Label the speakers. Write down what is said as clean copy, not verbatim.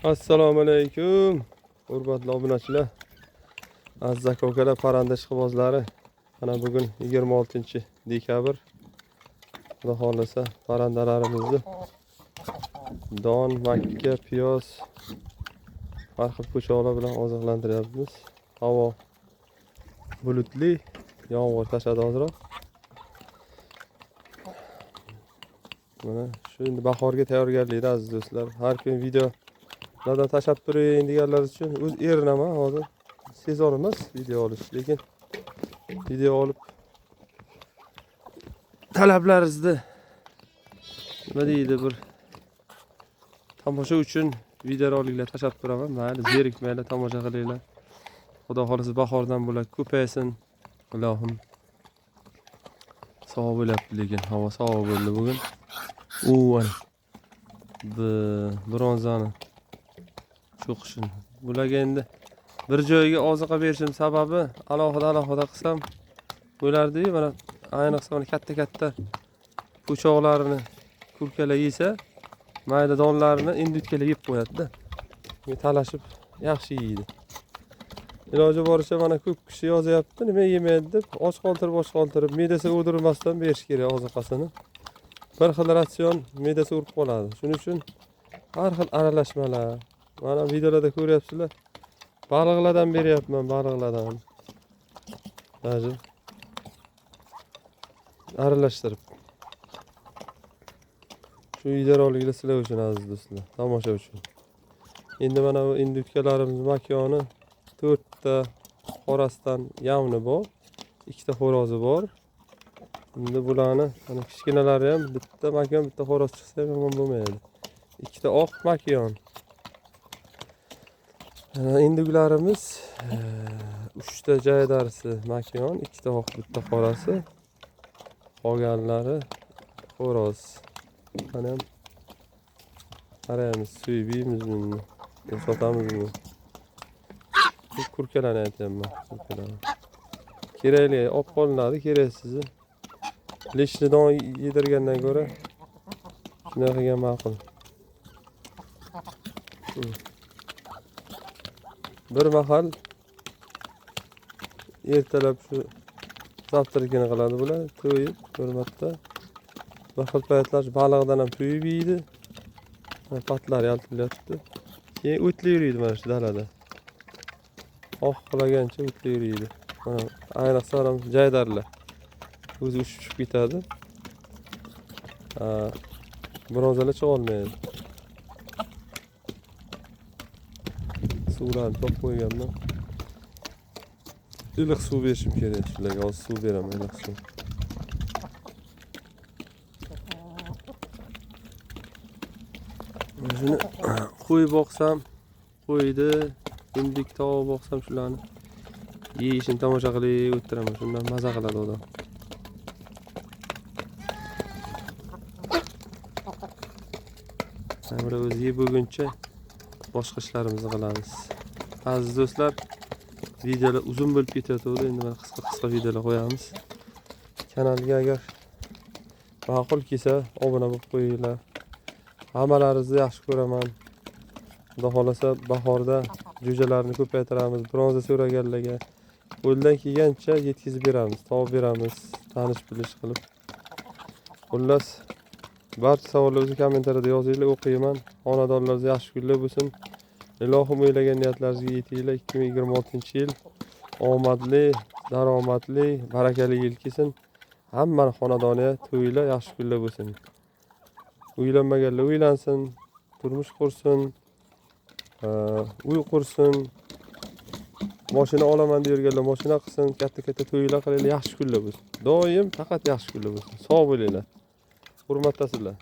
Speaker 1: Assalomu alaykum. Hurmatli obunachilar. Aziz aka-ukalar, parranda ishqibozlari. Mana bugun 26-dekabr. Xudo xolasa parrandalarimizni don, makka, piyoz har xil po'choqlar bilan oziqlantiryapmiz. Havo bulutli, yomg'ir tashadi hozirroq. Mana shu endi bahorga tayyorgarlikda aziz do'stlar. Har kun video Nada tashab turing deganlar uchun o'z erinaman hozir. Sezon emas video olish, lekin video olib talablaringizni nima deydi bir tomosha uchun videoroliklar tashab turaman. Mayli, zerikmanglar, tomosha qilinglar. Xudo xolasa bahordan bular ko'paysin. Ilohim. Sog' bo'lyapti, lekin havo sog' bo'ldi bugun. Bronzani cho'qishini. Bularga endi bir joyga oziqa berishim sababi alohida qilsam bo'lardi-yu, mana ayniqsa mana katta po'choqlarini kurkalar yesa, mayda donlarini indutkalar yeb qo'yadi-da. Talashib yaxshi yeydi. Iloji boricha mana ko'p kishi yozyapti, nima yemaydi deb, och qoltirib, me'dasi o'ldirmasdan berish kerak oziqasini. Bir xil ratsion me'dasi urib qoladi. Shuning uchun har xil aralashmalar. Mana videolarda ko'ryapsizlar. Baliqlardan beryapman, baliqlardan. Hozir aralashtirib. Shu videoroliklar sizlar uchun aziz do'stlar, tomosha uchun. Endi mana bu indutkalarimiz makoni 4 ta xorasdan yamni bor, 2 ta xo'rozi bor. Endi bularni mana kichkinalari ham bitta makon, bitta xo'roz chiqsa ham yomon bo'lmaydi. 2 ta oq makon. Induklarimiz 3 ta jaydarisi makon, 2 ta oq, bitta qorasi. Qolganlari xo'roz. Mana ham qaraymiz, suybimizmi, sotamizmi. Kurkalarni aytyapman, kurkalarni. Kerakli olib qolinadi, keraksiz. Lishni don yedirgandan ko'ra shunday qilgan ma'qul. Bir mahal ertalab shu zavtrikini qiladi bular, to'yib, hurmatda. Bir xil paytlar baliqdan ham to'yib yeydi. Patlar yaltiryapti. Keyin o'tli yuriydi mana shu dalada. Oq qilagancha o'tli yuriydi. Mana ayniqsa ham jaydarlar. O'zi uchib ketadi. Bronzalar chiqa olmaydi. Suvlarni top qo'yganman. Iliq suv berishim kerak shularga. Hozir suv beraman, iliq suv. Shuni qo'y boqsam, qo'ydi, indik tovuq boqsam shularni yeyishini tomosha qilib o'tiraman. Shundan maza qiladi odam. Mana o'zi yeb bo'lguncha boshqa ishlarimizni qilamiz. Aziz do'stlar, videolar uzun bo'lib ketayotdi. Endi mana qisqa videolar qo'yamiz. Kanalga agar ma'qul kelsa obuna bo'lib qo'yinglar. Hammalaringizni yaxshi ko'raman. Xudo xolasa bahorda jo'jalarni ko'paytiramiz. Bronza so'raganlarga qo'ldan kelgancha yetkazib beramiz, topib beramiz, tanish bilish qilib. Xullas, barcha savollaringizni kommentariyada yozinglar, o'qiyman. Xonadonlaringiz yaxshi kunlar bo'lsin. Ilohim o'ylagan niyatlaringizga yetinglar. 2026-yil omadli, daromadli, barakali yil kelsin. Hamma xonadoniga to'ylar, yaxshi kunlar bo'lsin. Uylanmaganlar uylansin, turmush qursin, uy qursin. Mashina olaman deganlar mashina qilsin, katta to'ylar qilinglar, yaxshi kunlar bo'lsin. Doim faqat yaxshi kunlar bo'lsin. Sog' bo'linglar. Hurmatlasizlar.